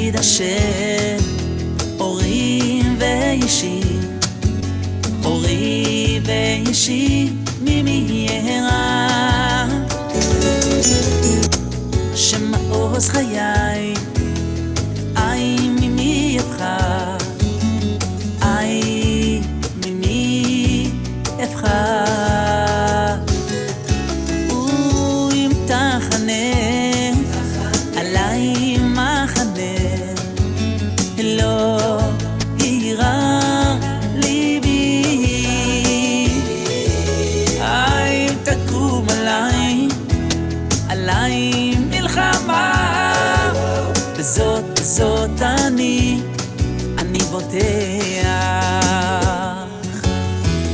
תמיד אשר אורי ואישי, אורי ואישי ממי יהרה, שמעוז חיי אי ממי אבחר, אי ממי אבחר. ואם תחנה עלי מחנה, לא יירא ליבי. אם תקום עלי מלחמה, בזאת אני בוטח.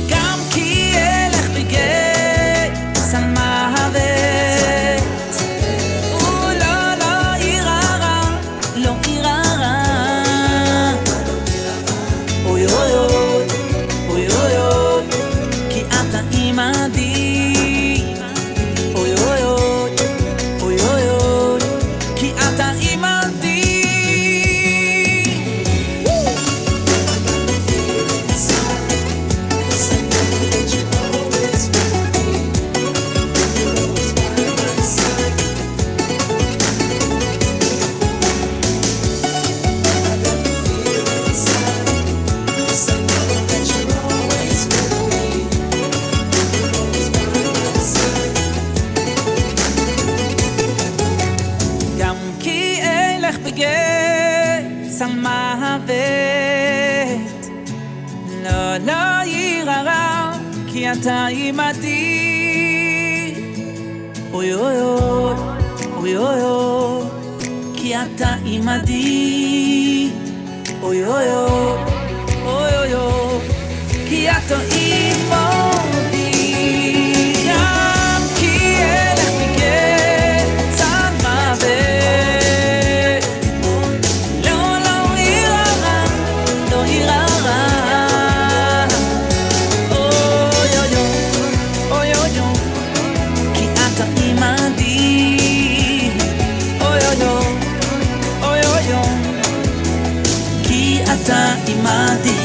גם כי אלך בגיא מוות, ולא יירא רע, לא יירא רע. אוי אוי אוי, אוי אוי אוי, כי אתה עמדי. אוי אוי אוי, אוי אוי אוי, כי אתה עמדי. מוות, לא יירא רע, כי אתה עמדי. אוי אוי אוי, אוי אוי אוי, כי אתה עמדי. אוי אוי אוי, אוי אוי אוי, כי אתה עמדי. גם כי אלך בגיא מוות, אתה עמדי.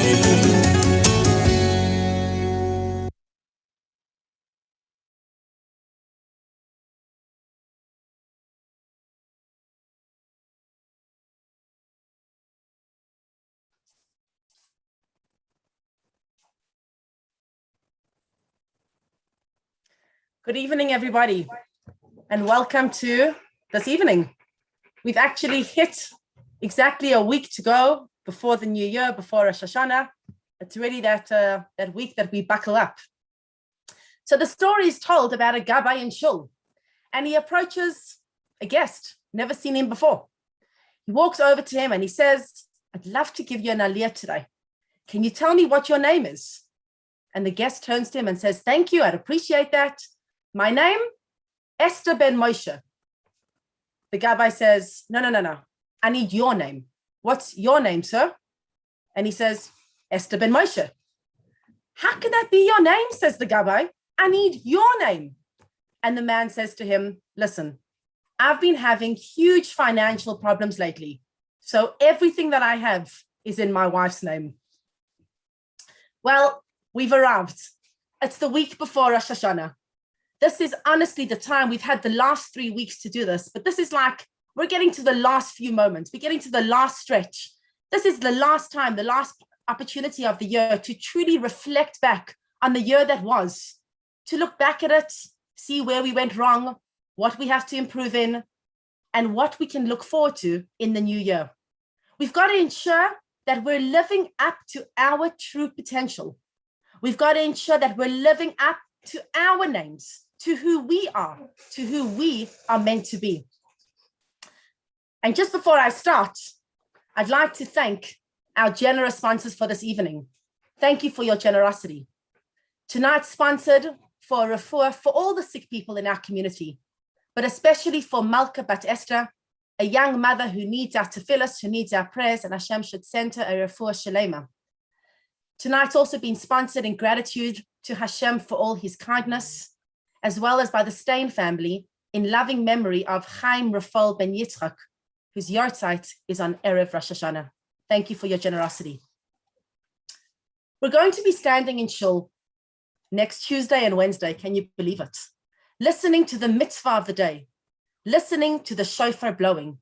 Good evening, everybody, and welcome to this evening. We've actually hit exactly a week to go before the new year, before Rosh Hashanah. It's really that week that we buckle up. So the story is told about a gabbai in shul, and he approaches a guest, never seen him before. He walks over to him and he says, "I'd love to give you an aliyah today. Can you tell me what your name is?" And the guest turns to him and says, "Thank you, I'd appreciate that. My name, Estee ben Moshe." The gabbai says, No. I need your name. What's your name, sir? And he says, Estee ben Moshe. How can that be your name, says the gabbai. I need your name. And the man says to him, listen, I've been having huge financial problems lately. So everything that I have is in my wife's name. Well, we've arrived. It's the week before Rosh Hashanah. This is honestly the time. We've had the last 3 weeks to do this, but this is like, we're getting to the last few moments. We're getting to the last stretch. This is the last time, the last opportunity of the year to truly reflect back on the year that was, to look back at it, see where we went wrong, what we have to improve in, and what we can look forward to in the new year. We've got to ensure that we're living up to our true potential. We've got to ensure that we're living up to our names, to who we are meant to be. And just before I start, I'd like to thank our generous sponsors for this evening. Thank you for your generosity. Tonight's sponsored for refuah for all the sick people in our community, but especially for Malka Bat Esther, a young mother who needs our tefillas, who needs our prayers, and Hashem should send her a refuah shalema. Tonight's also been sponsored in gratitude to Hashem for all his kindness, as well as by the Stein family in loving memory of Chaim Rafal ben Yitzchak, whose yahrzeit is on Erev Rosh Hashanah. Thank you for your generosity. We're going to be standing in shul next Tuesday and Wednesday, can you believe it? Listening to the mitzvah of the day, listening to the shofar blowing.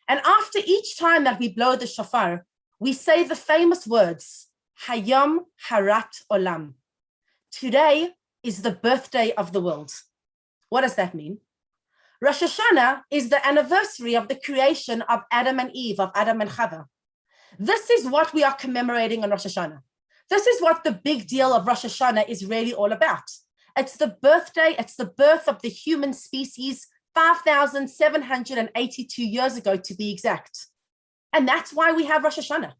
And after each time that we blow the shofar, we say the famous words, Hayom Harat Olam. Today is the birthday of the world. What does that mean? Rosh Hashanah is the anniversary of the creation of Adam and Eve, of Adam and Chava. This is what we are commemorating on Rosh Hashanah. This is what the big deal of Rosh Hashanah is really all about. It's the birthday, it's the birth of the human species 5,782 years ago, to be exact. And that's why we have Rosh Hashanah.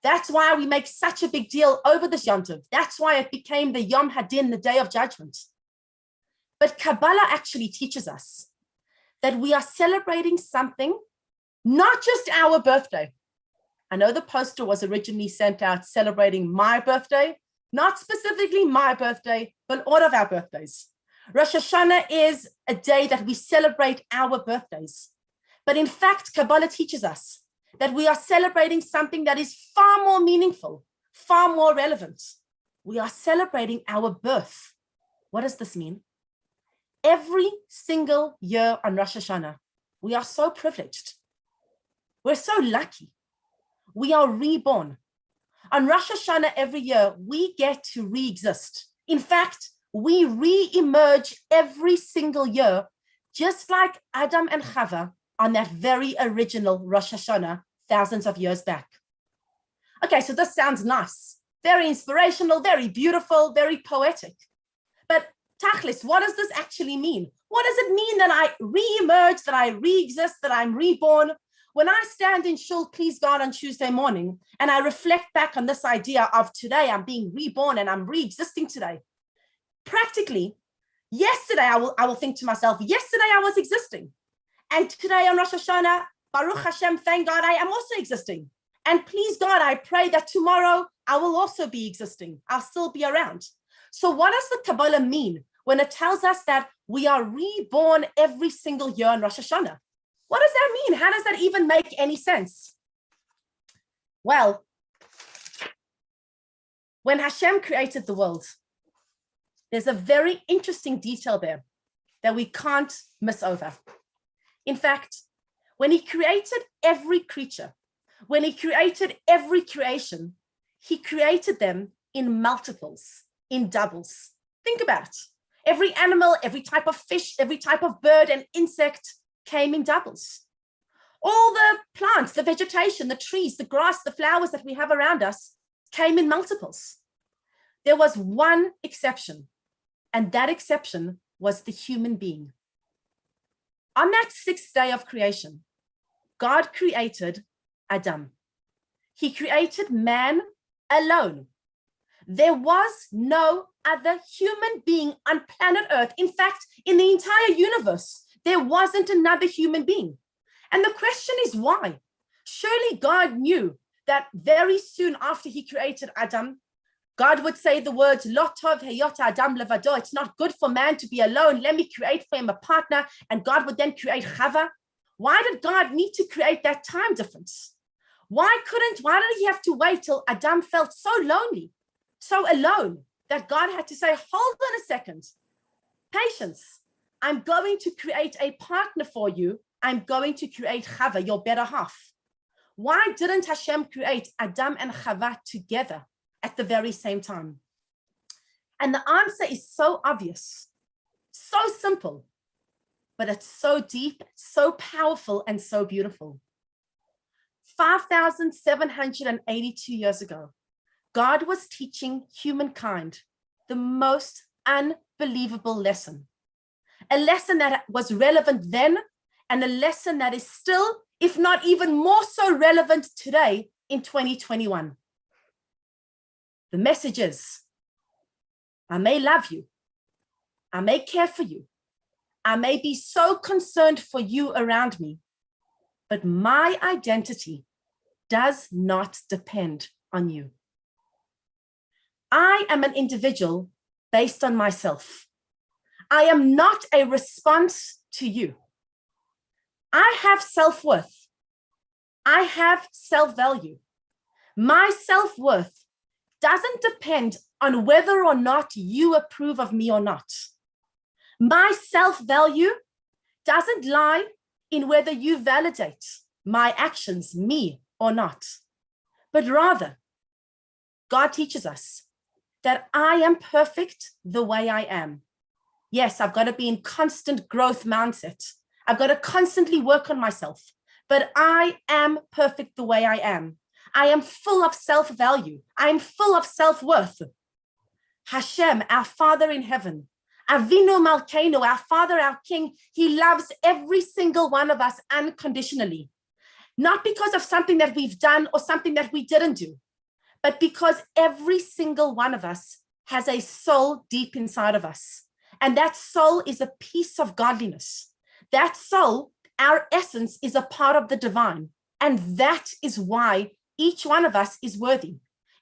That's why we make such a big deal over this Yom Tov. That's why it became the Yom Hadin, the Day of Judgment. But Kabbalah actually teaches us that we are celebrating something, not just our birthday. I know the poster was originally sent out celebrating my birthday, not specifically my birthday, but all of our birthdays. Rosh Hashanah is a day that we celebrate our birthdays. But in fact, Kabbalah teaches us that we are celebrating something that is far more meaningful, far more relevant. We are celebrating our birth. What does this mean? Every single year on Rosh Hashanah, we are so privileged. We're so lucky. We are reborn. On Rosh Hashanah every year, we get to re-exist. In fact, we re-emerge every single year, just like Adam and Chava on that very original Rosh Hashanah thousands of years back. Okay, so this sounds nice, very inspirational, very beautiful, very poetic. But Tachlis, what does this actually mean? What does it mean that I re-emerge, that I re-exist, that I'm reborn? When I stand in shul, please God, on Tuesday morning, and I reflect back on this idea of today, I'm being reborn and I'm re-existing today. Practically, yesterday I will think to myself, yesterday I was existing. And today on Rosh Hashanah, Baruch Hashem, thank God, I am also existing. And please God, I pray that tomorrow I will also be existing. I'll still be around. So what does the Kabbalah mean when it tells us that we are reborn every single year on Rosh Hashanah? What does that mean? How does that even make any sense? Well, when Hashem created the world, there's a very interesting detail there that we can't miss over. In fact, when he created every creature, when he created every creation, he created them in multiples, in doubles. Think about it. Every animal, every type of fish, every type of bird and insect came in doubles. All the plants, the vegetation, the trees, the grass, the flowers that we have around us came in multiples. There was one exception, and that exception was the human being. On that sixth day of creation, God created Adam. He created man alone. There was no other human being on planet Earth. In fact, in the entire universe, there wasn't another human being. And the question is why? Surely God knew that very soon after he created Adam, God would say the words, Lo tov heyot Adam levado. It's not good for man to be alone. Let me create for him a partner. And God would then create Chava. Why did God need to create that time difference? Why did he have to wait till Adam felt so lonely, so alone, that God had to say, hold on a second, patience. I'm going to create a partner for you. I'm going to create Chava, your better half. Why didn't Hashem create Adam and Chava together at the very same time? And the answer is so obvious, so simple, but it's so deep, so powerful, and so beautiful. 5,782 years ago, God was teaching humankind the most unbelievable lesson, a lesson that was relevant then, and a lesson that is still, if not even more so relevant today in 2021. The message is, I may love you, I may care for you, I may be so concerned for you around me, but my identity does not depend on you. I am an individual based on myself. I am not a response to you. I have self-worth. I have self-value. My self-worth doesn't depend on whether or not you approve of me or not. My self-value doesn't lie in whether you validate my actions, me or not, but rather, God teaches us that I am perfect the way I am. Yes, I've got to be in constant growth mindset. I've got to constantly work on myself, but I am perfect the way I am. I am full of self-value. I am full of self-worth. Hashem, our Father in heaven, Avinu Malkeinu, our Father, our King, he loves every single one of us unconditionally. Not because of something that we've done or something that we didn't do, but because every single one of us has a soul deep inside of us. And that soul is a piece of godliness. That soul, our essence, is a part of the divine. And that is why each one of us is worthy.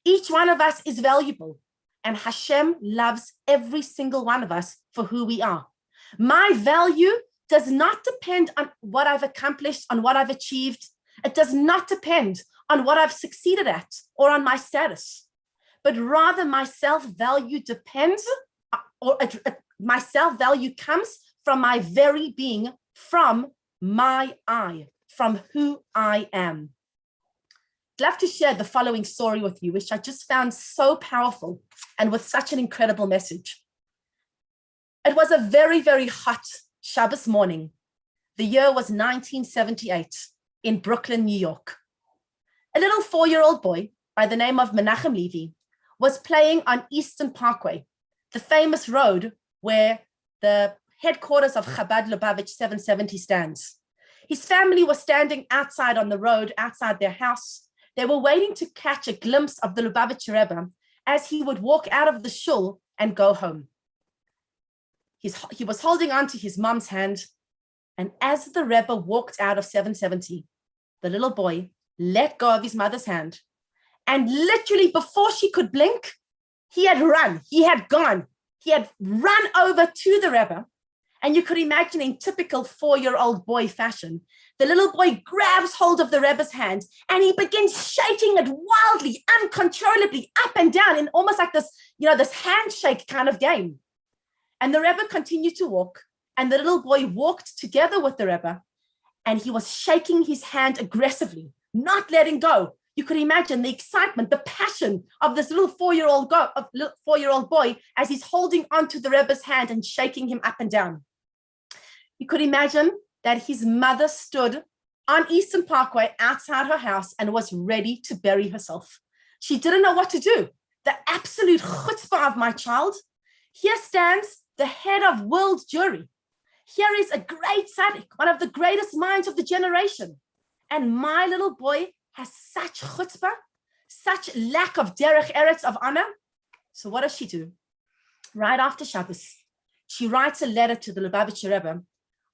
Each one of us is valuable. And Hashem loves every single one of us for who we are. My value does not depend on what I've accomplished, on what I've achieved. It does not depend on what I've succeeded at or on my status, but rather my self-value depends, or my self-value comes from my very being, from my I, from who I am. I'd love to share the following story with you, which I just found so powerful and with such an incredible message. It was a very, very hot Shabbos morning. The year was 1978 in Brooklyn, New York. A little 4-year-old boy by the name of Menachem Levy was playing on Eastern Parkway, the famous road where the headquarters of Chabad Lubavitch 770 stands. His family was standing outside on the road, outside their house. They were waiting to catch a glimpse of the Lubavitcher Rebbe as he would walk out of the shul and go home. He was holding on to his mom's hand, and as the Rebbe walked out of 770, the little boy let go of his mother's hand, and literally before she could blink, he had run, he had gone, he had run over to the Rebbe. And you could imagine in typical 4-year-old boy fashion, the little boy grabs hold of the Rebbe's hand and he begins shaking it wildly, uncontrollably up and down in almost like this, this handshake kind of game. And the Rebbe continued to walk, and the little boy walked together with the Rebbe, and he was shaking his hand aggressively, not letting go. You could imagine the excitement, the passion of this little 4-year-old boy as he's holding onto the Rebbe's hand and shaking him up and down. You could imagine that his mother stood on Eastern Parkway outside her house and was ready to bury herself. She didn't know what to do. The absolute chutzpah of my child. Here stands the head of world Jewry. Here is a great tzaddik, one of the greatest minds of the generation. And my little boy has such chutzpah, such lack of derech eretz, of honor. So what does she do? Right after Shabbos, she writes a letter to the Lubavitcher Rebbe,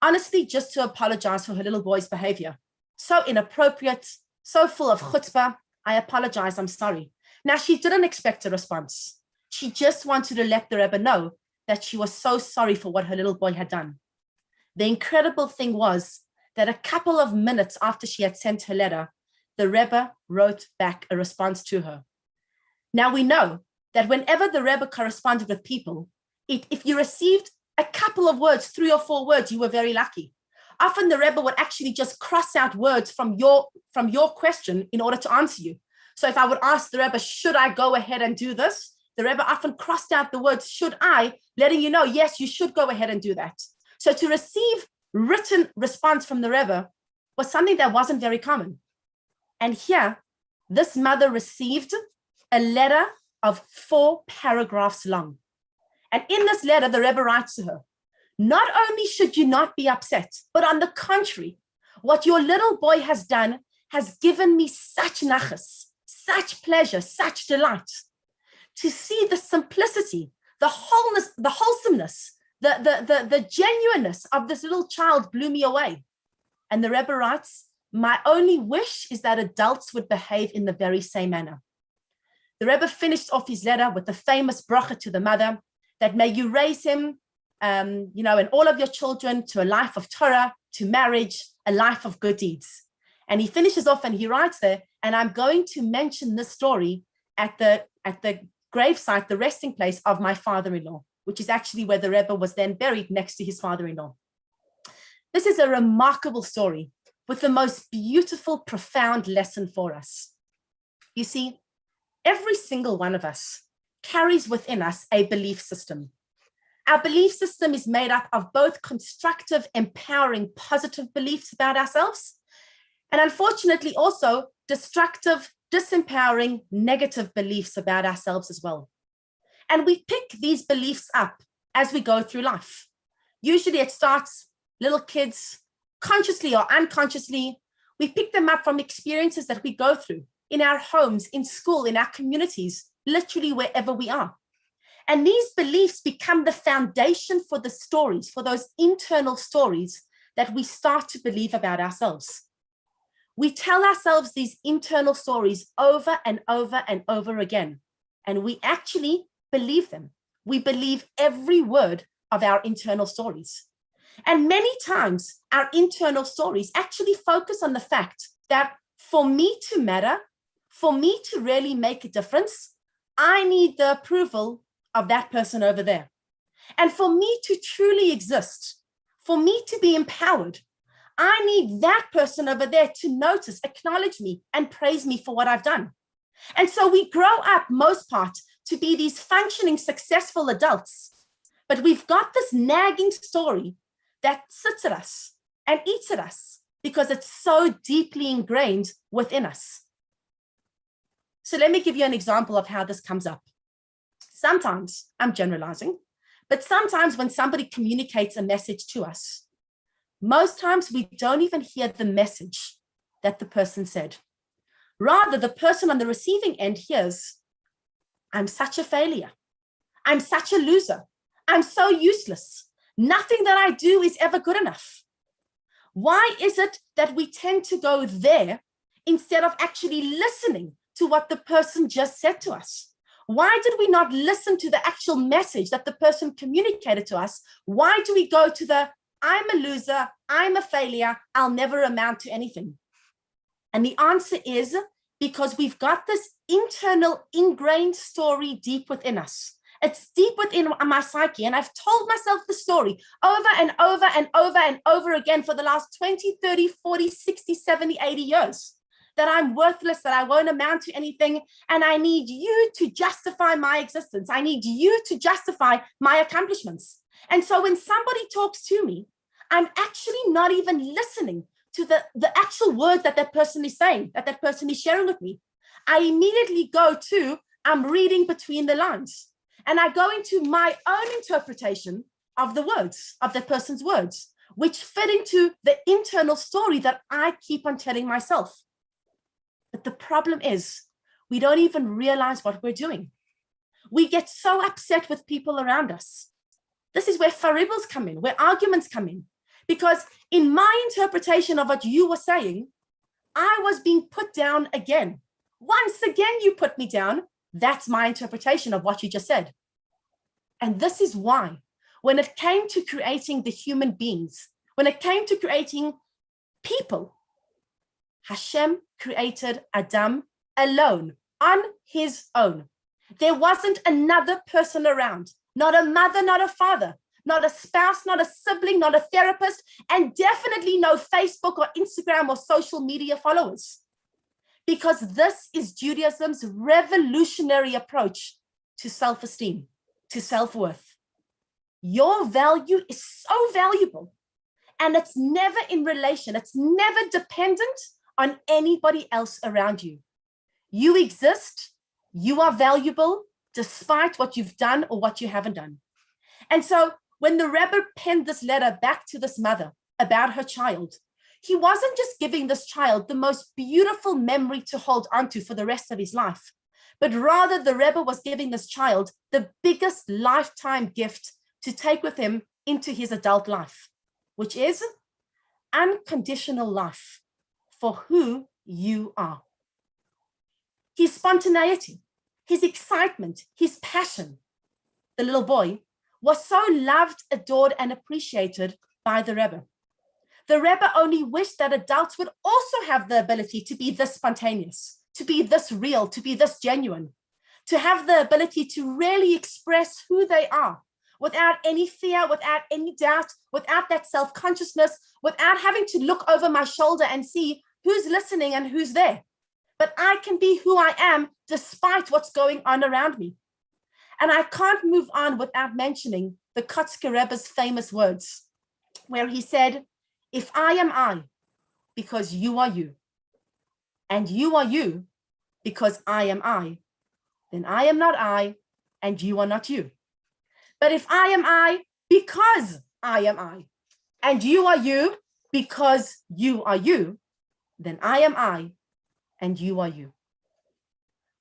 honestly, just to apologize for her little boy's behavior. So inappropriate, so full of chutzpah. I apologize, I'm sorry. Now, she didn't expect a response. She just wanted to let the Rebbe know that she was so sorry for what her little boy had done. The incredible thing was that a couple of minutes after she had sent her letter, the Rebbe wrote back a response to her. Now we know that whenever the Rebbe corresponded with people, if you received a couple of words, 3 or 4 words, you were very lucky. Often the Rebbe would actually just cross out words from your question in order to answer you. So if I would ask the Rebbe, should I go ahead and do this? The Rebbe often crossed out the words, should I, letting you know, yes, you should go ahead and do that. So to receive written response from the Rebbe was something that wasn't very common. And here, this mother received a letter of 4 paragraphs long. And in this letter, the Rebbe writes to her, not only should you not be upset, but on the contrary, what your little boy has done has given me such nachas, such pleasure, such delight. To see the simplicity, the wholeness, the wholesomeness, the genuineness of this little child blew me away. And the Rebbe writes, my only wish is that adults would behave in the very same manner. The Rebbe finished off his letter with the famous bracha to the mother, that may you raise him, and all of your children to a life of Torah, to marriage, a life of good deeds. And he finishes off and he writes there, and I'm going to mention this story at the gravesite, the resting place of my father-in-law, which is actually where the Rebbe was then buried next to his father-in-law. This is a remarkable story with the most beautiful, profound lesson for us. You see, every single one of us carries within us a belief system. Our belief system is made up of both constructive, empowering, positive beliefs about ourselves, and unfortunately also destructive, disempowering, negative beliefs about ourselves as well. And we pick these beliefs up as we go through life. Usually it starts little kids, consciously or unconsciously. We pick them up from experiences that we go through in our homes, in school, in our communities, literally wherever we are. And these beliefs become the foundation for the stories, for those internal stories that we start to believe about ourselves. We tell ourselves these internal stories over and over and over again, and we actually believe them. We believe every word of our internal stories. And many times our internal stories actually focus on the fact that for me to matter, for me to really make a difference, I need the approval of that person over there. And for me to truly exist, for me to be empowered, I need that person over there to notice, acknowledge me, and praise me for what I've done. And so we grow up, most part, to be these functioning, successful adults. But we've got this nagging story that sits at us and eats at us because it's so deeply ingrained within us. So let me give you an example of how this comes up. Sometimes, I'm generalizing, but sometimes when somebody communicates a message to us, most times we don't even hear the message that the person said. Rather, the person on the receiving end hears, I'm such a failure. I'm such a loser. I'm so useless. Nothing that I do is ever good enough. Why is it that we tend to go there instead of actually listening to what the person just said to us? Why did we not listen to the actual message that the person communicated to us? Why do we go to the, I'm a loser, I'm a failure, I'll never amount to anything? And the answer is because we've got this internal ingrained story deep within us. It's deep within my psyche. And I've told myself the story over and over and over and over again for the last 20, 30, 40, 60, 70, 80 years. That I'm worthless, that I won't amount to anything, and I need you to justify my existence. I need you to justify my accomplishments. And so when somebody talks to me, I'm actually not even listening to the actual word that that person is saying, that that person is sharing with me. I immediately go to, I'm reading between the lines, and I go into my own interpretation of the words, of that person's words, which fit into the internal story that I keep on telling myself. But the problem is, we don't even realize what we're doing. We get so upset with people around us. This is where faribbles come in, where arguments come in. Because in my interpretation of what you were saying, I was being put down again. Once again, you put me down. That's my interpretation of what you just said. And this is why, when it came to creating the human beings, when it came to creating people, Hashem created Adam alone, on his own. There wasn't another person around, not a mother, not a father, not a spouse, not a sibling, not a therapist, and definitely no Facebook or Instagram or social media followers. Because this is Judaism's revolutionary approach to self-esteem, to self-worth. Your value is so valuable, and it's never in relation, it's never dependent on anybody else around you. You exist, you are valuable, despite what you've done or what you haven't done. And so when the Rebbe penned this letter back to this mother about her child, he wasn't just giving this child the most beautiful memory to hold onto for the rest of his life, but rather the Rebbe was giving this child the biggest lifetime gift to take with him into his adult life, which is unconditional life for who you are. His spontaneity, his excitement, his passion, the little boy, was so loved, adored, and appreciated by the Rebbe. The Rebbe only wished that adults would also have the ability to be this spontaneous, to be this real, to be this genuine, to have the ability to really express who they are without any fear, without any doubt, without that self-consciousness, without having to look over my shoulder and see who's listening and who's there. But I can be who I am despite what's going on around me. And I can't move on without mentioning the Kotzker Rebbe's famous words, where he said, if I am I, because you are you, and you are you, because I am I, then I am not I, and you are not you. But if I am I, because I am I, and you are you, because you are you, then I am I, and you are you.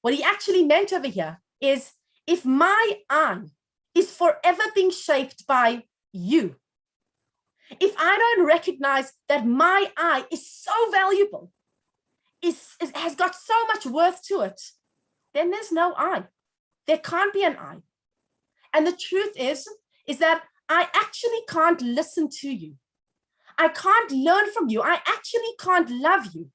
What he actually meant over here is, if my I is forever being shaped by you, if I don't recognize that my I is so valuable, has got so much worth to it, then there's no I. There can't be an I. And the truth is that I actually can't listen to you. I can't learn from you. I actually can't love you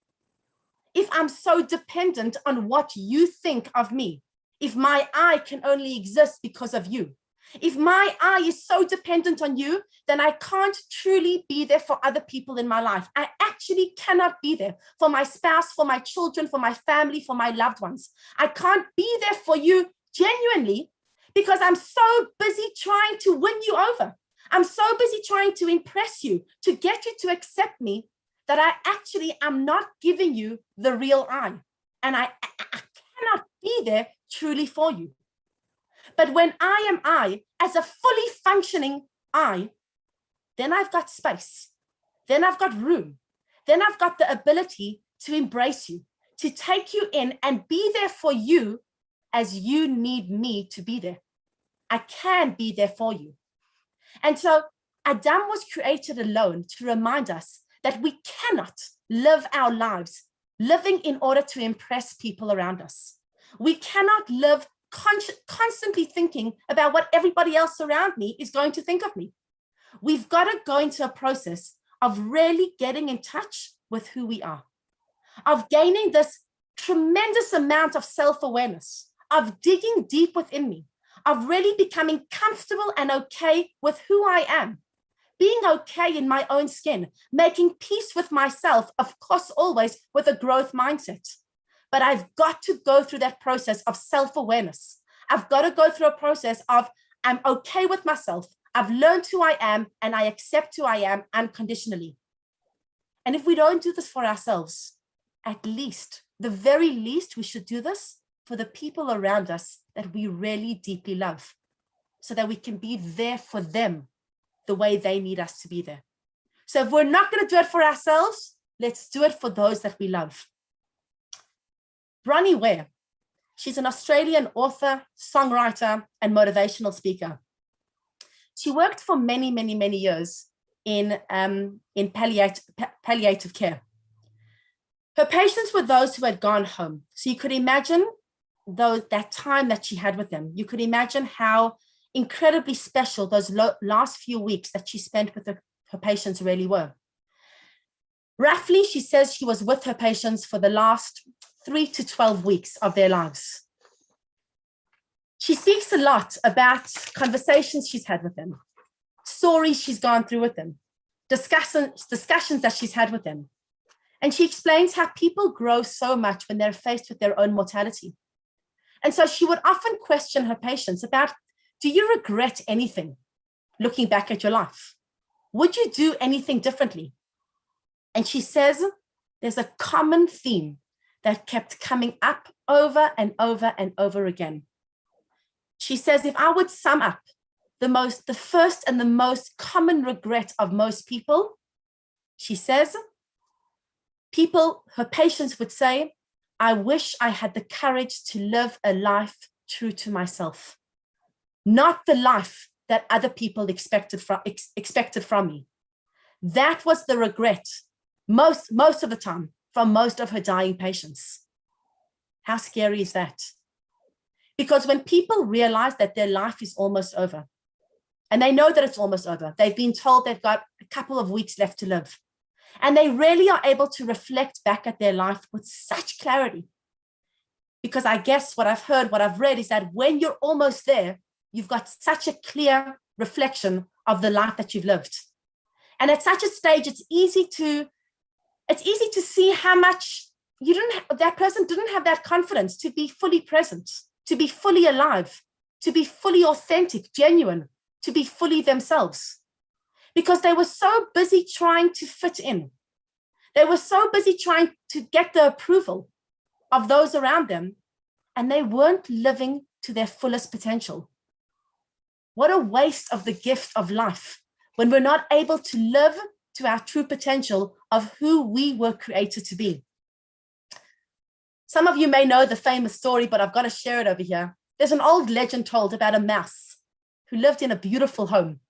if I'm so dependent on what you think of me. If my I can only exist because of you. If my I is so dependent on you, then I can't truly be there for other people in my life. I actually cannot be there for my spouse, for my children, for my family, for my loved ones. I can't be there for you genuinely because I'm so busy trying to win you over. I'm so busy trying to impress you, to get you to accept me, that I actually am not giving you the real I. And I cannot be there truly for you. But when I am I, as a fully functioning I, then I've got space. Then I've got room. Then I've got the ability to embrace you, to take you in and be there for you as you need me to be there. I can be there for you. And so Adam was created alone to remind us that we cannot live our lives living in order to impress people around us. We cannot live constantly thinking about what everybody else around me is going to think of me. We've got to go into a process of really getting in touch with who we are, of gaining this tremendous amount of self-awareness, of digging deep within me, of really becoming comfortable and okay with who I am, being okay in my own skin, making peace with myself, of course, always with a growth mindset. But I've got to go through that process of self-awareness. I've got to go through a process of I'm okay with myself. I've learned who I am and I accept who I am unconditionally. And if we don't do this for ourselves, at least, the very least, we should do this for the people around us that we really deeply love, so that we can be there for them the way they need us to be there. So if we're not going to do it for ourselves, let's do it for those that we love. Bronnie Ware, she's an Australian author, songwriter, and motivational speaker. She worked for many, many, many years in palliative care. Her patients were those who had gone home. So you could imagine that time that she had with them. You could imagine how incredibly special those last few weeks that she spent with her patients really were. Roughly, she says she was with her patients for the last 3 to 12 weeks of their lives. She speaks a lot about conversations she's had with them, stories she's gone through with them, discussions that she's had with them. And she explains how people grow so much when they're faced with their own mortality. And so she would often question her patients about, do you regret anything looking back at your life? Would you do anything differently? And she says there's a common theme that kept coming up over and over and over again. She says, if I would sum up the first and the most common regret of most people, she says, her patients would say, I wish I had the courage to live a life true to myself, not the life that other people expected from me. That was the regret most of the time from most of her dying patients. How scary is that? Because when people realize that their life is almost over, and they know that it's almost over, they've been told they've got a couple of weeks left to live, And they really are able to reflect back at their life with such clarity. Because I guess what I've heard, what I've read is that when you're almost there, you've got such a clear reflection of the life that you've lived. And at such a stage, it's easy to see how much that person didn't have that confidence to be fully present, to be fully alive, to be fully authentic, genuine, to be fully themselves. Because they were so busy trying to fit in. They were so busy trying to get the approval of those around them, and they weren't living to their fullest potential. What a waste of the gift of life when we're not able to live to our true potential of who we were created to be. Some of you may know the famous story, but I've got to share it over here. There's an old legend told about a mouse who lived in a beautiful home.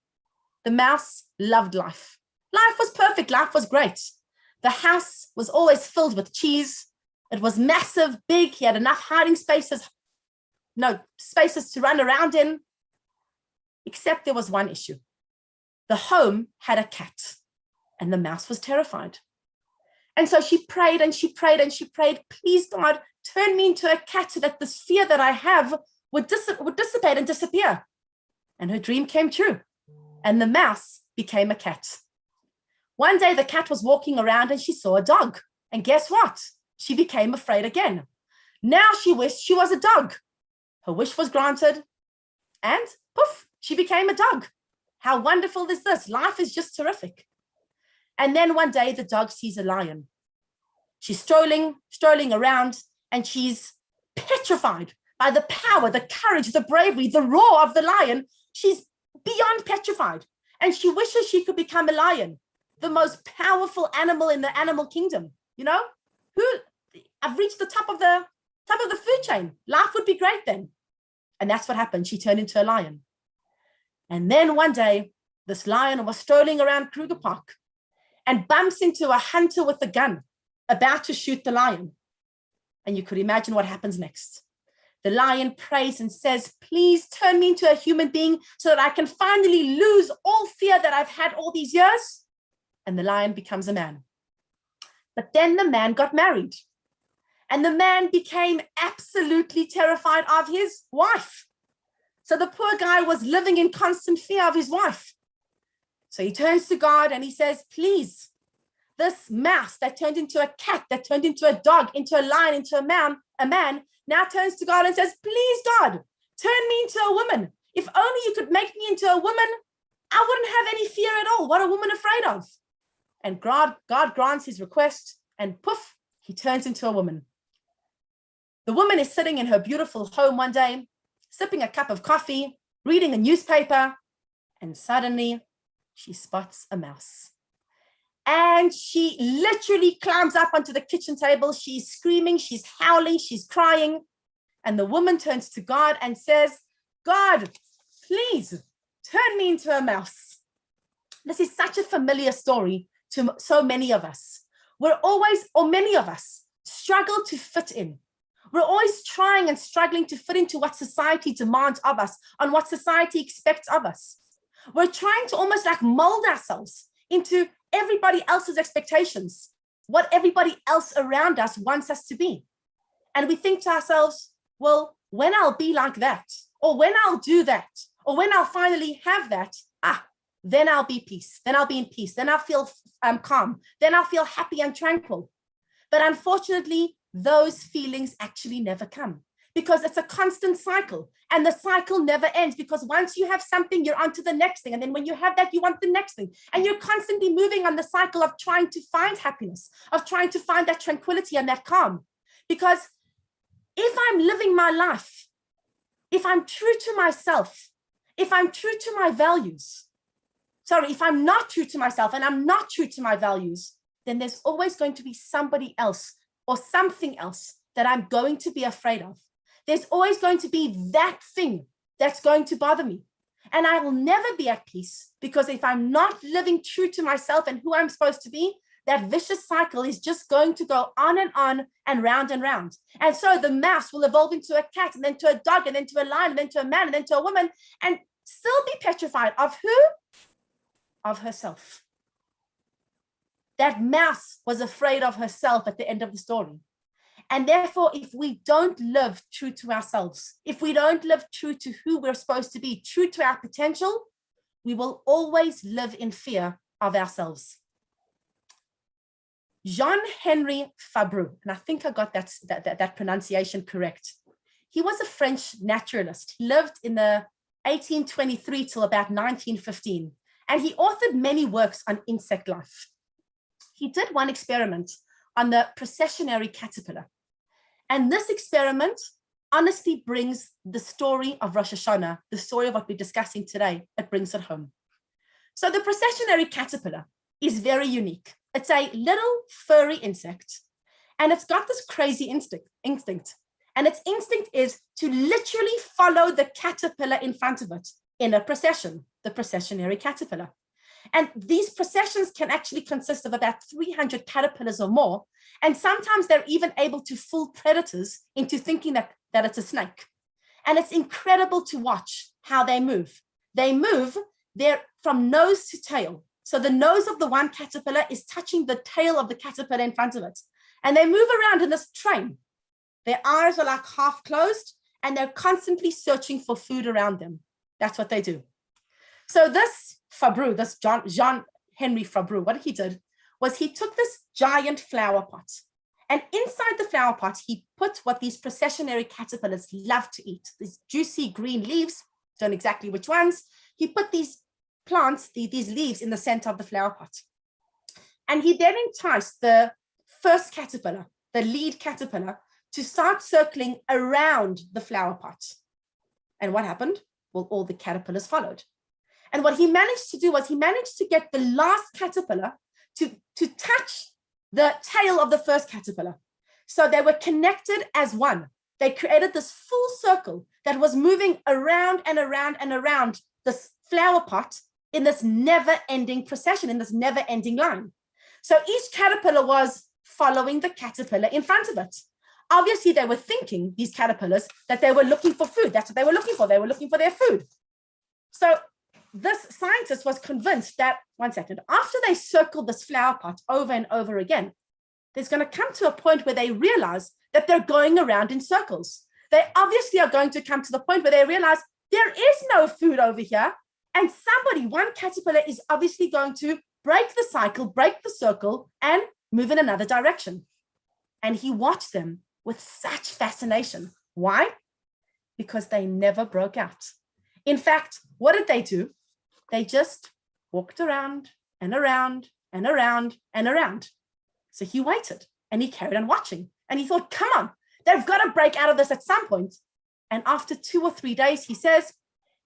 The mouse loved life. Life was perfect. Life was great. The house was always filled with cheese. It was massive, big. He had enough hiding spaces, spaces to run around in. Except there was one issue. The home had a cat, and the mouse was terrified. And so she prayed and she prayed and she prayed, please, God, turn me into a cat so that this fear that I have would dissipate and disappear. And her dream came true. And the mouse became a cat. One day, the cat was walking around and she saw a dog. And guess what? She became afraid again. Now she wished she was a dog. Her wish was granted. And poof, she became a dog. How wonderful is this? Life is just terrific. And then one day, the dog sees a lion. She's strolling around, and she's petrified by the power, the courage, the bravery, the roar of the lion. She's beyond petrified. And she wishes she could become a lion, the most powerful animal in the animal kingdom. You know, I've reached the top of the food chain. Life would be great then. And that's what happened. She turned into a lion. And then one day, this lion was strolling around Kruger Park and bumps into a hunter with a gun, about to shoot the lion. And you could imagine what happens next. The lion prays and says, please turn me into a human being so that I can finally lose all fear that I've had all these years. And the lion becomes a man. But then the man got married. And the man became absolutely terrified of his wife. So the poor guy was living in constant fear of his wife. So he turns to God and he says, please, this mouse that turned into a cat, that turned into a dog, into a lion, into a man, now turns to God and says, please, God, turn me into a woman. If only you could make me into a woman, I wouldn't have any fear at all. What are women afraid of? And God grants his request, and poof, he turns into a woman. The woman is sitting in her beautiful home one day, sipping a cup of coffee, reading a newspaper, and suddenly she spots a mouse. And she literally climbs up onto the kitchen table. She's screaming, she's howling, she's crying. And the woman turns to God and says, God, please turn me into a mouse. This is such a familiar story to so many of us. Many of us struggle to fit in. We're always trying and struggling to fit into what society demands of us, on what society expects of us. We're trying to almost like mold ourselves into everybody else's expectations, what everybody else around us wants us to be. And we think to ourselves, well, when I'll be like that, or when I'll do that, or when I'll finally have that, then I'll be peace. Then I'll be in peace. Then I'll feel calm. Then I'll feel happy and tranquil. But unfortunately, those feelings actually never come, because it's a constant cycle, and the cycle never ends, because once you have something, you're on to the next thing. And then when you have that, you want the next thing. And you're constantly moving on the cycle of trying to find happiness, of trying to find that tranquility and that calm. Because if I'm living my life, if I'm true to myself, if I'm true to my values, if I'm not true to myself and I'm not true to my values, then there's always going to be somebody else or something else that I'm going to be afraid of. There's always going to be that thing that's going to bother me. And I will never be at peace, because if I'm not living true to myself and who I'm supposed to be, that vicious cycle is just going to go on and round and round. And so the mouse will evolve into a cat, and then to a dog, and then to a lion, and then to a man, and then to a woman, and still be petrified of who? Of herself. That mouse was afraid of herself at the end of the story. And therefore, if we don't live true to ourselves, if we don't live true to who we're supposed to be, true to our potential, we will always live in fear of ourselves. Jean-Henri Fabre, and I think I got that pronunciation correct. He was a French naturalist. He lived in the 1823 till about 1915, and he authored many works on insect life. He did one experiment on the processionary caterpillar. And this experiment honestly brings the story of Rosh Hashanah, the story of what we're discussing today, it brings it home. So the processionary caterpillar is very unique. It's a little furry insect, and it's got this crazy instinct. And its instinct is to literally follow the caterpillar in front of it in a procession, the processionary caterpillar. And these processions can actually consist of about 300 caterpillars or more. And sometimes they're even able to fool predators into thinking that it's a snake. And it's incredible to watch how they move. They're from nose to tail. So the nose of the one caterpillar is touching the tail of the caterpillar in front of it. And they move around in this train. Their eyes are like half closed, and they're constantly searching for food around them. That's what they do. So this Fabre, this Jean-Henri Fabre, what he did was he took this giant flower pot, and inside the flower pot, he put what these processionary caterpillars love to eat, these juicy green leaves, don't know exactly which ones. He put these plants, these leaves in the center of the flower pot. And he then enticed the first caterpillar, the lead caterpillar, to start circling around the flower pot. And what happened? Well, all the caterpillars followed. And what he managed to do was he managed to get the last caterpillar to touch the tail of the first caterpillar. So they were connected as one. They created this full circle that was moving around and around and around this flower pot in this never-ending procession, in this never-ending line. So each caterpillar was following the caterpillar in front of it. Obviously, they were thinking, these caterpillars, that they were looking for food. That's what they were looking for. They were looking for their food. So this scientist was convinced that, one second, after they circled this flower pot over and over again, there's going to come to a point where they realize that they're going around in circles. They obviously are going to come to the point where they realize there is no food over here. And somebody, one caterpillar, is obviously going to break the cycle, break the circle, and move in another direction. And he watched them with such fascination. Why? Because they never broke out. In fact, what did they do? They just walked around and around and around and around. So he waited and he carried on watching. And he thought, come on, they've got to break out of this at some point. And after 2 or 3 days, he says,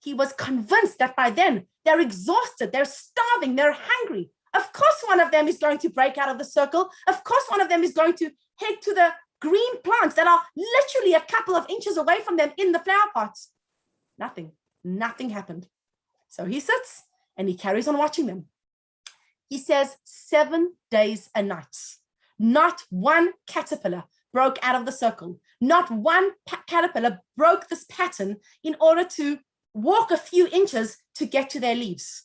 he was convinced that by then they're exhausted, they're starving, they're hungry. Of course, one of them is going to break out of the circle. Of course, one of them is going to head to the green plants that are literally a couple of inches away from them in the flower pots. Nothing happened. So he sits and he carries on watching them. He says 7 days and nights. Not one caterpillar broke out of the circle. Not one caterpillar broke this pattern in order to walk a few inches to get to their leaves.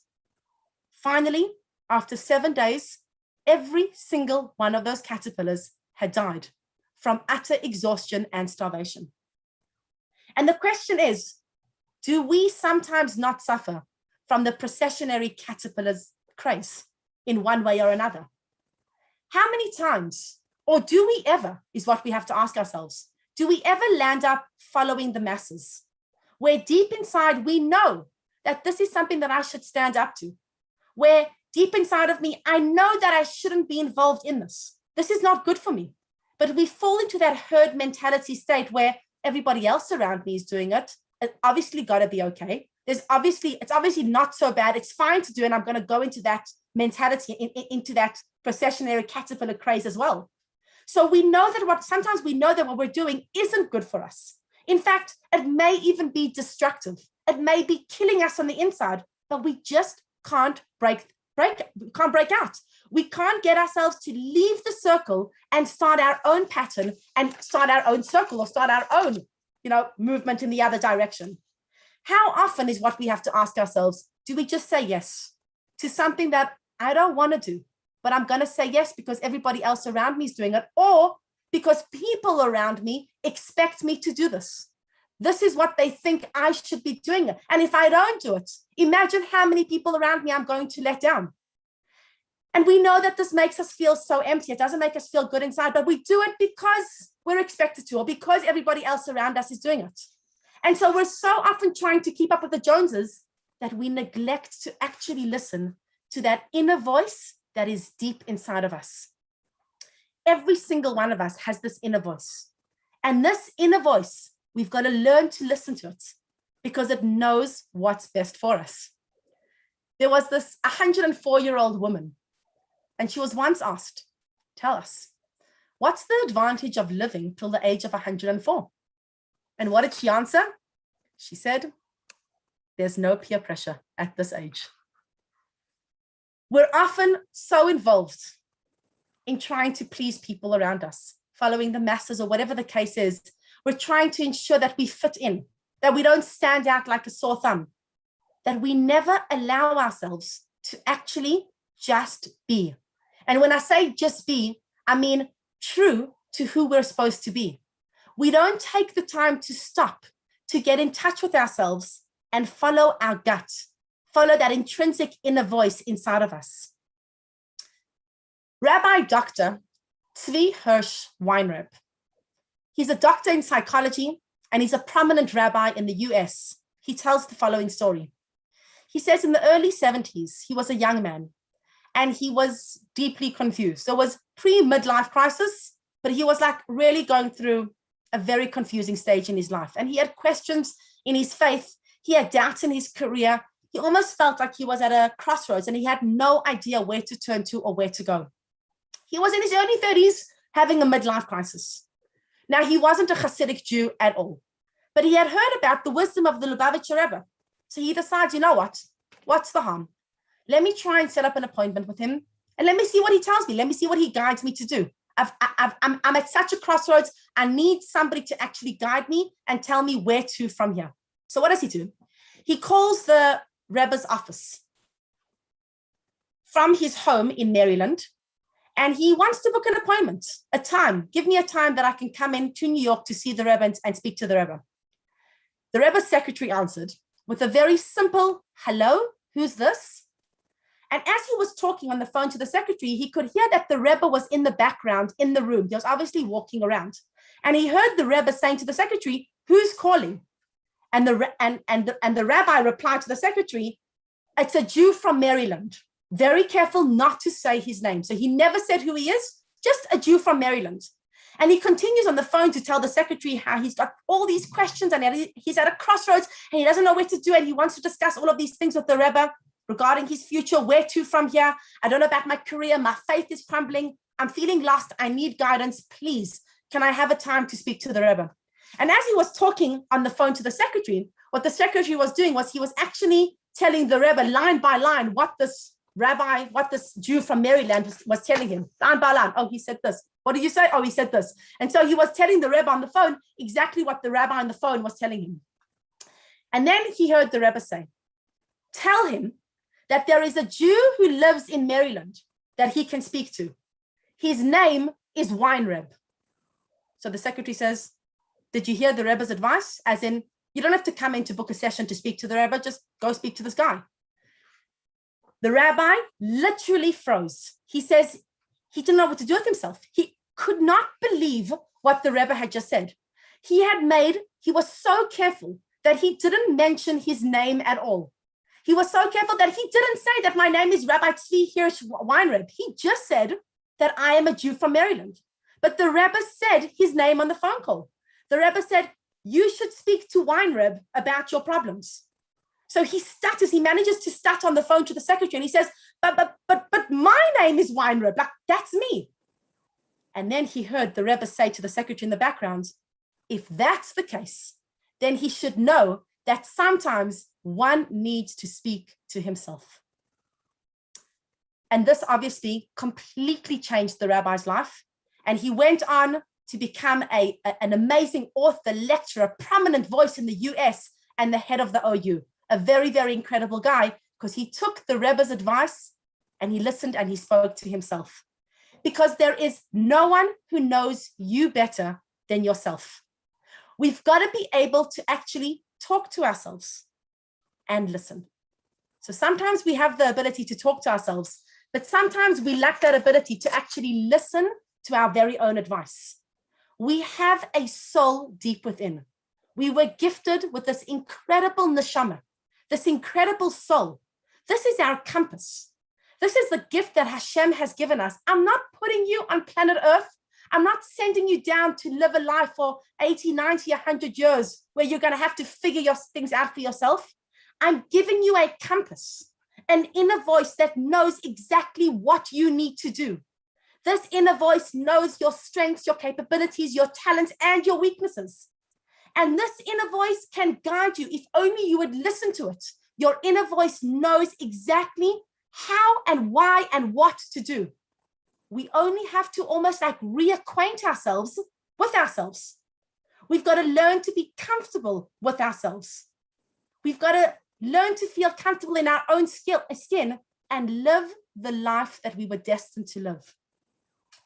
Finally, after 7 days, every single one of those caterpillars had died from utter exhaustion and starvation. And the question is, do we sometimes not suffer from the processionary caterpillar's craze in one way or another? How many times, or do we ever, is what we have to ask ourselves, do we ever land up following the masses, where deep inside we know that this is something that I should stand up to, where deep inside of me, I know that I shouldn't be involved in this. This is not good for me. But we fall into that herd mentality state where everybody else around me is doing it. It's obviously got to be okay. It's obviously not so bad. It's fine to do, and I'm going to go into that mentality, into that processionary caterpillar craze as well. So we know that sometimes we know that what we're doing isn't good for us. In fact, it may even be destructive. It may be killing us on the inside, but we just can't break out. We can't get ourselves to leave the circle and start our own pattern and start our own circle or start our own, movement in the other direction. How often is what we have to ask ourselves, do we just say yes to something that I don't want to do? but I'm going to say yes because everybody else around me is doing it, or because people around me expect me to do this. This is what they think I should be doing. And if I don't do it, imagine how many people around me I'm going to let down. And we know that this makes us feel so empty. It doesn't make us feel good inside, but we do it because we're expected to, or because everybody else around us is doing it. And so we're so often trying to keep up with the Joneses that we neglect to actually listen to that inner voice that is deep inside of us. Every single one of us has this inner voice. And this inner voice, we've got to learn to listen to it because it knows what's best for us. There was this 104-year-old woman, and she was once asked, tell us, what's the advantage of living till the age of 104? And what did she answer? She said, there's no peer pressure at this age. We're often so involved in trying to please people around us, following the masses or whatever the case is. We're trying to ensure that we fit in, that we don't stand out like a sore thumb, that we never allow ourselves to actually just be. And when I say just be, I mean true to who we're supposed to be. We don't take the time to stop, to get in touch with ourselves and follow our gut, follow that intrinsic inner voice inside of us. Rabbi Dr. Tzvi Hirsch Weinreb, he's a doctor in psychology and he's a prominent rabbi in the US. He tells the following story. He says in the early 70s, he was a young man and he was deeply confused. There was pre-midlife crisis, but he was like really going through a very confusing stage in his life. And he had questions in his faith. He had doubts in his career. He almost felt like he was at a crossroads and he had no idea where to turn to or where to go. He was in his early 30s having a midlife crisis. Now, he wasn't a Hasidic Jew at all, but he had heard about the wisdom of the Lubavitcher Rebbe. So he decides, you know what? What's the harm? Let me try and set up an appointment with him and let me see what he tells me. Let me see what he guides me to do. I'm at such a crossroads. I need somebody to actually guide me and tell me where to from here. So what does he do? He calls the Rebbe's office from his home in Maryland, and he wants to book an appointment, a time. Give me a time that I can come in to New York to see the Rebbe and speak to the Rebbe. The Rebbe's secretary answered with a very simple, hello, who's this? And as he was talking on the phone to the secretary, he could hear that the Rebbe was in the background in the room. He was obviously walking around. And he heard the Rebbe saying to the secretary, who's calling? And the rabbi replied to the secretary, it's a Jew from Maryland. Very careful not to say his name. So he never said who he is, just a Jew from Maryland. And he continues on the phone to tell the secretary how he's got all these questions and he's at a crossroads and he doesn't know where to do, and he wants to discuss all of these things with the Rebbe regarding his future, where to from here. I don't know about my career. My faith is crumbling. I'm feeling lost. I need guidance. Please, can I have a time to speak to the Rebbe? And as he was talking on the phone to the secretary, what the secretary was doing was he was actually telling the Rebbe line by line what this rabbi, what this Jew from Maryland was telling him, line by line. Oh, he said this. What did you say? Oh, he said this. And so he was telling the Rebbe on the phone exactly what the rabbi on the phone was telling him. And then he heard the Rebbe say, tell him that there is a Jew who lives in Maryland that he can speak to. His name is Weinreb. So the secretary says, did you hear the Rebbe's advice? As in, you don't have to come in to book a session to speak to the Rebbe, just go speak to this guy. The rabbi literally froze. He says he didn't know what to do with himself. He could not believe what the Rebbe had just said. He was so careful that he didn't mention his name at all. He was so careful that he didn't say that my name is Rabbi Tzvi Hirsch Weinreb. He just said that I am a Jew from Maryland. But the Rebbe said his name on the phone call. The Rebbe said, you should speak to Weinreb about your problems. So he stutters, he manages to stutter on the phone to the secretary and he says, but my name is Weinreb, like that's me. And then he heard the Rebbe say to the secretary in the background, if that's the case, then he should know that sometimes one needs to speak to himself. And this obviously completely changed the rabbi's life. And he went on to become an amazing author, lecturer, prominent voice in the US and the head of the OU, a very, very incredible guy, because he took the Rebbe's advice and he listened and he spoke to himself. Because there is no one who knows you better than yourself. We've got to be able to actually talk to ourselves and listen. So sometimes we have the ability to talk to ourselves, but sometimes we lack that ability to actually listen to our very own advice. We have a soul deep within. We were gifted with this incredible neshama, this incredible soul. This is our compass. This is the gift that Hashem has given us. I'm not putting you on planet Earth. I'm not sending you down to live a life for 80, 90, 100 years where you're going to have to figure your things out for yourself. I'm giving you a compass, an inner voice that knows exactly what you need to do. This inner voice knows your strengths, your capabilities, your talents, and your weaknesses. And this inner voice can guide you if only you would listen to it. Your inner voice knows exactly how and why and what to do. We only have to almost like reacquaint ourselves with ourselves. We've got to learn to be comfortable with ourselves. We've got to learn to feel comfortable in our own skin and live the life that we were destined to live.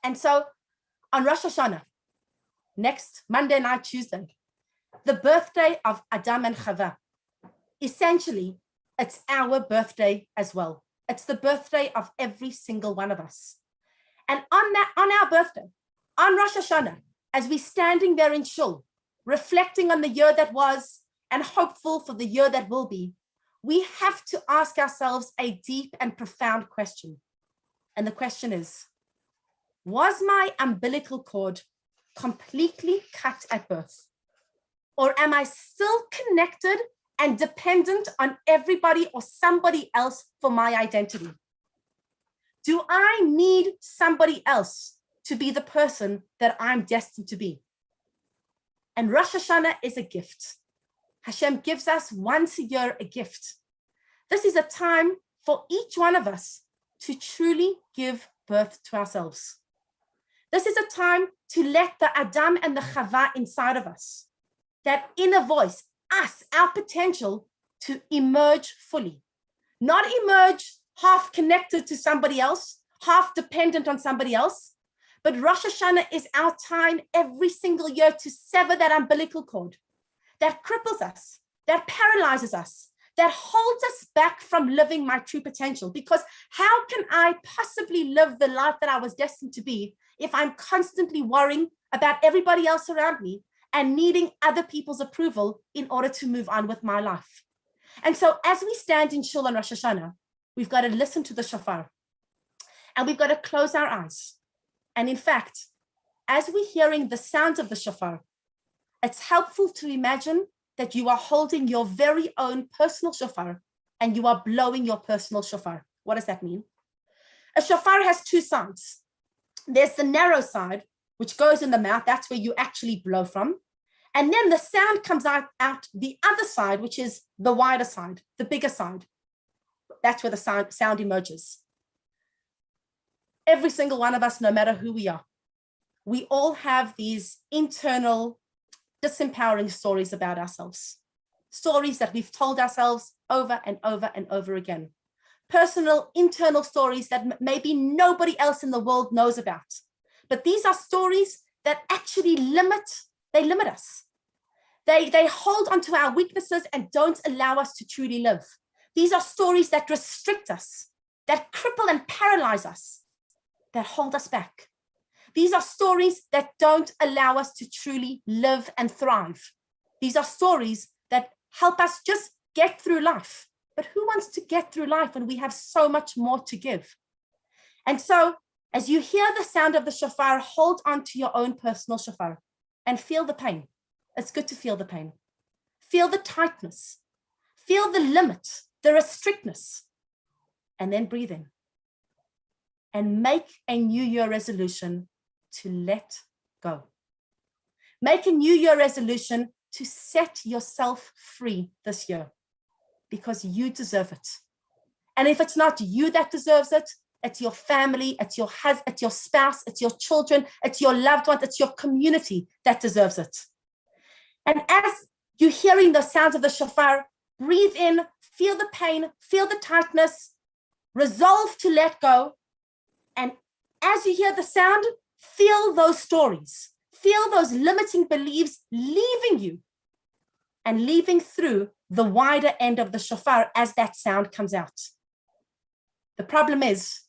And so on Rosh Hashanah, next Monday night, Tuesday, the birthday of Adam and Chava, essentially, it's our birthday as well. It's the birthday of every single one of us. And on our birthday, on Rosh Hashanah, as we're standing there in Shul, reflecting on the year that was and hopeful for the year that will be, we have to ask ourselves a deep and profound question. And the question is, was my umbilical cord completely cut at birth? Or am I still connected and dependent on everybody or somebody else for my identity? Do I need somebody else to be the person that I'm destined to be? And Rosh Hashanah is a gift. Hashem gives us once a year a gift. This is a time for each one of us to truly give birth to ourselves. This is a time to let the Adam and the Chava inside of us, that inner voice, us, our potential, to emerge fully. Not emerge half connected to somebody else, half dependent on somebody else, but Rosh Hashanah is our time every single year to sever that umbilical cord that cripples us, that paralyzes us, that holds us back from living my true potential. Because how can I possibly live the life that I was destined to be if I'm constantly worrying about everybody else around me and needing other people's approval in order to move on with my life? And so as we stand in Shul on Rosh Hashanah, we've got to listen to the shofar and we've got to close our eyes. And in fact, as we're hearing the sounds of the shofar, it's helpful to imagine that you are holding your very own personal shofar and you are blowing your personal shofar. What does that mean? A shofar has two sides. There's the narrow side, which goes in the mouth. That's where you actually blow from. And then the sound comes out the other side, which is the wider side, the bigger side. That's where the sound emerges. Every single one of us, no matter who we are, we all have these internal disempowering stories about ourselves, stories that we've told ourselves over and over and over again, personal, internal stories that maybe nobody else in the world knows about. But these are stories that actually limit us. They hold onto our weaknesses and don't allow us to truly live. These are stories that restrict us, that cripple and paralyze us, that hold us back. These are stories that don't allow us to truly live and thrive. These are stories that help us just get through life. But who wants to get through life when we have so much more to give? And so as you hear the sound of the shofar, hold on to your own personal shofar and feel the pain. It's good to feel the pain. Feel the tightness. Feel the limit, the restrictness. And then breathe in. And make a New Year resolution to let go. Make a New Year resolution to set yourself free this year because you deserve it. And if it's not you that deserves it, it's your family, it's your husband, it's your spouse, it's your children, it's your loved ones, it's your community that deserves it. And as you're hearing the sounds of the shofar, breathe in, feel the pain, feel the tightness, Resolve to let go. And as you hear the sound, feel those stories. Feel those limiting beliefs leaving you and leaving through the wider end of the shofar as that sound comes out. The problem is,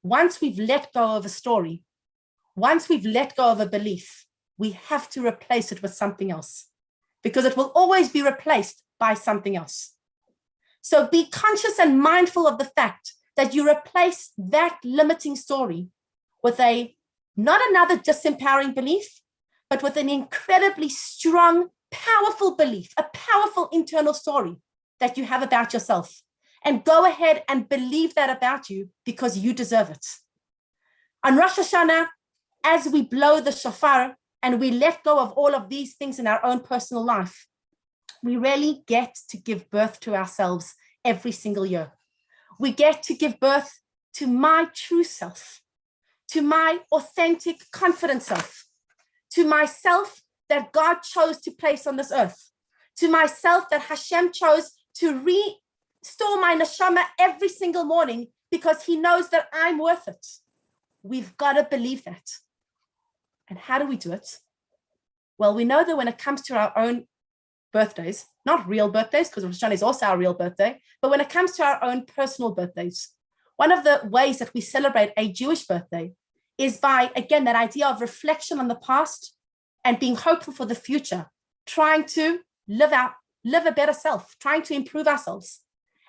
once we've let go of a story, once we've let go of a belief, we have to replace it with something else, because it will always be replaced by something else. So be conscious and mindful of the fact that you replace that limiting story with not another disempowering belief, but with an incredibly strong, powerful belief, a powerful internal story that you have about yourself. And go ahead and believe that about you, because you deserve it. On Rosh Hashanah, as we blow the shofar and we let go of all of these things in our own personal life, we really get to give birth to ourselves every single year. We get to give birth to my true self, to my authentic, confident self, to myself that God chose to place on this earth, to myself that Hashem chose to restore my neshama every single morning, because he knows that I'm worth it. We've got to believe that. And how do we do it? Well, we know that when it comes to our own birthdays, not real birthdays, because Rosh Hashanah is also our real birthday, but when it comes to our own personal birthdays, one of the ways that we celebrate a Jewish birthday is by, again, that idea of reflection on the past and being hopeful for the future, trying to live a better self, trying to improve ourselves.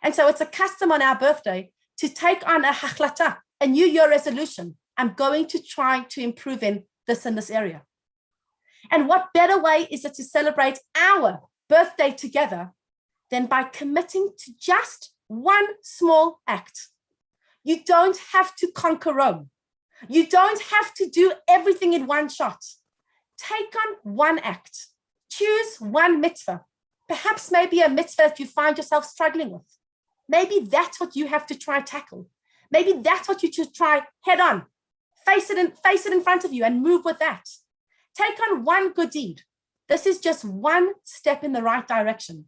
And so it's a custom on our birthday to take on a hachlata, a New Year resolution. I'm going to try to improve in this area. And what better way is it to celebrate our birthday together than by committing to just one small act? You don't have to conquer Rome. You don't have to do everything in one shot. Take on one act. Choose one mitzvah. Perhaps maybe a mitzvah that you find yourself struggling with. Maybe that's what you have to try tackle. Maybe that's what you should try head on. Face it in front of you and move with that. Take on one good deed. This is just one step in the right direction,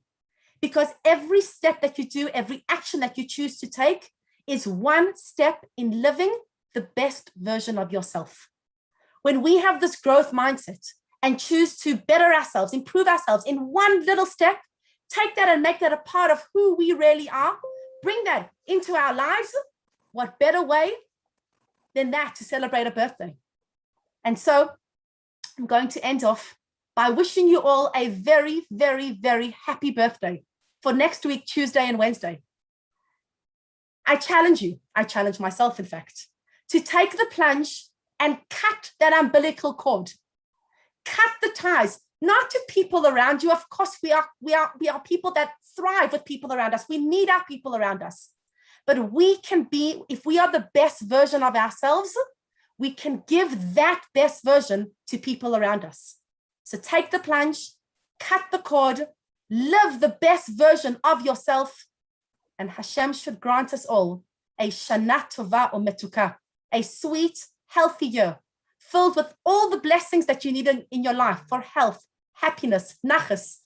because every step that you do, every action that you choose to take is one step in living the best version of yourself. When we have this growth mindset and choose to better ourselves, improve ourselves in one little step, take that and make that a part of who we really are, bring that into our lives, what better way than that to celebrate a birthday? And so I'm going to end off by wishing you all a very, very, very happy birthday for next week, Tuesday and Wednesday. I challenge you, I challenge myself, in fact, to take the plunge and cut that umbilical cord. Cut the ties, not to people around you. Of course, we are people that thrive with people around us. We need our people around us. But we can be, if we are the best version of ourselves, we can give that best version to people around us. So take the plunge, cut the cord, live the best version of yourself, and Hashem should grant us all a Shana Tova Umetuka, a sweet, healthy year, filled with all the blessings that you need in your life for health, happiness, nachas,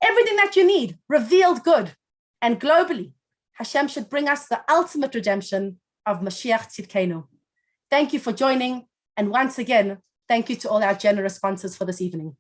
everything that you need, revealed good. And globally, Hashem should bring us the ultimate redemption of Mashiach Tzidkenu. Thank you for joining. And once again, thank you to all our generous sponsors for this evening.